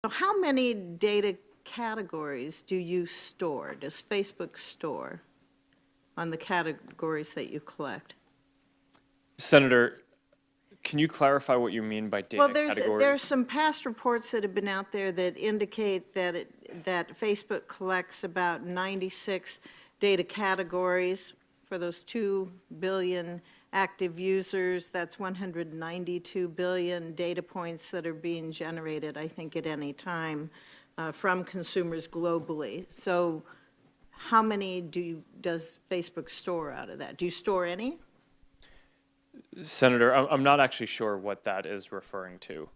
So how many data categories do you store, does Facebook store on the categories that you collect? Senator, can you clarify what you mean by data categories? There's some past reports that have been out there that indicate that that Facebook collects about 96 data categories for those 2 billion active users. That's 192 billion data points that are being generated, I think, at any time from consumers globally. So how many does Facebook store out of that? Do you store any? Senator, I'm not actually sure what that is referring to.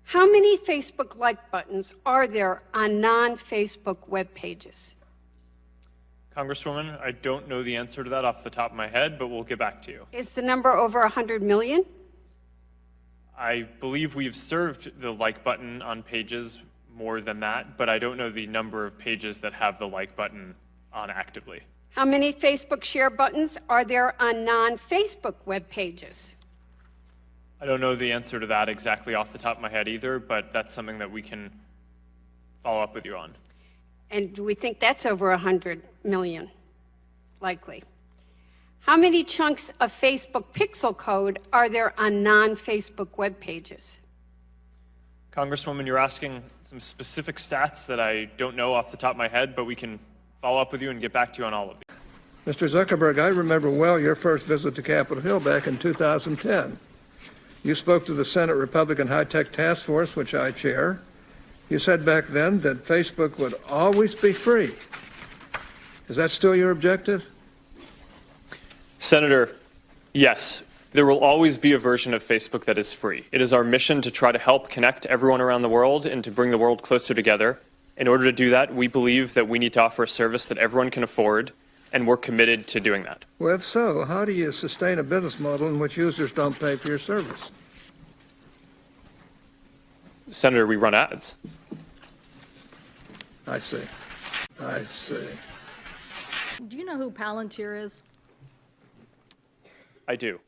How many Facebook like buttons are there on non-Facebook web pages? Congresswoman, I don't know the answer to that off the top of my head, but we'll get back to you. Is the number over 100 million? I believe we've served the like button on pages more than that, but I don't know the number of pages that have the like button on actively. How many Facebook share buttons are there on non-Facebook web pages? I don't know the answer to that exactly off the top of my head either, but that's something that we can follow up with you on. And do we think that's over 100 million? Likely. How many chunks of Facebook pixel code are there on non-Facebook web pages? Congresswoman, you're asking some specific stats that I don't know off the top of my head, but we can follow up with you and get back to you on all of these. Mr. Zuckerberg, I remember well your first visit to Capitol Hill back in 2010. You spoke to the Senate Republican High-Tech Task Force, which I chair. You said back then that Facebook would always be free. Is that still your objective? Senator, yes, there will always be a version of Facebook that is free. It is our mission to try to help connect everyone around the world and to bring the world closer together. In order to do that, we believe that we need to offer a service that everyone can afford, and we're committed to doing that. Well, if so, how do you sustain a business model in which users don't pay for your service? Senator, we run ads. I see. I see. Do you know who Palantir is? I do.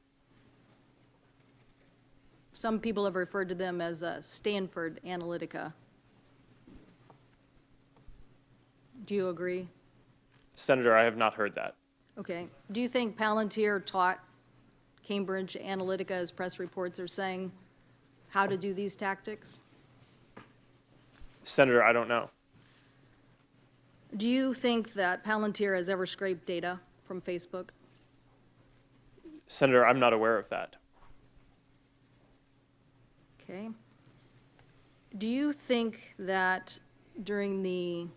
Some people have referred to them as Stanford Analytica. Do you agree? Senator, I have not heard that. Okay. Do you think Palantir taught Cambridge Analytica, as press reports are saying, how to do these tactics? Senator, I don't know. Do you think that Palantir has ever scraped data from Facebook? Senator, I'm not aware of that. Okay. Do you think that during the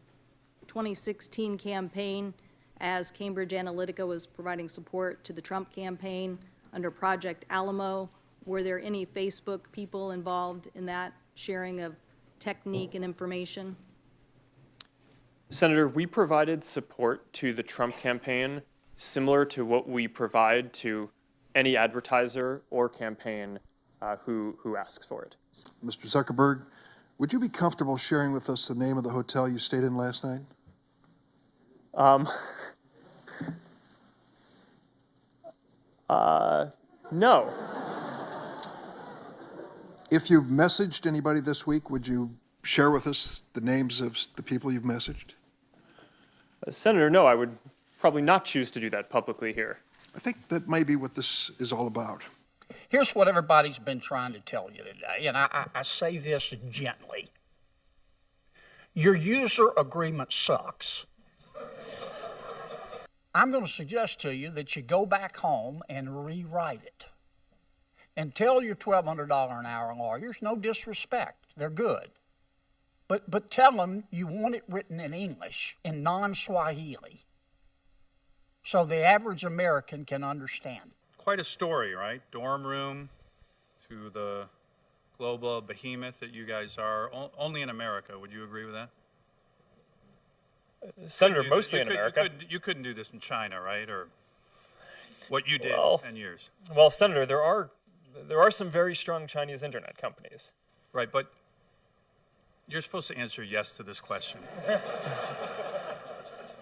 2016 campaign, as Cambridge Analytica was providing support to the Trump campaign under Project Alamo, were there any Facebook people involved in that sharing of technique and information? Senator, we provided support to the Trump campaign similar to what we provide to any advertiser or campaign who asks for it. Mr. Zuckerberg, would you be comfortable sharing with us the name of the hotel you stayed in last night? No. If you've messaged anybody this week, would you share with us the names of the people you've messaged? Senator, no, I would probably not choose to do that publicly here. I think that may be what this is all about. Here's what everybody's been trying to tell you today, and I say this gently. Your user agreement sucks. I'm going to suggest to you that you go back home and rewrite it. And tell your $1,200 an hour lawyers, no disrespect, they're good. But tell them you want it written in English, in non-Swahili, so the average American can understand. Quite a story, right? Dorm room to the global behemoth that you guys are, only in America. Would you agree with that? Senator, mostly in America. You couldn't do this in China, right? Or what you did in 10 years. Well, Senator, there are some very strong Chinese internet companies. Right, but you're supposed to answer yes to this question.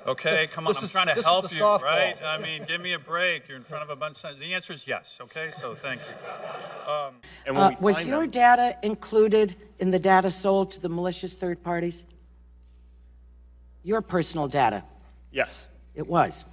Okay, come on, I'm trying to help you, right? I mean, give me a break. You're in front of a bunch of... The answer is yes, okay? So thank you. And when we Was find your them- data included in the data sold to the malicious third parties? Your personal data? Yes. It was.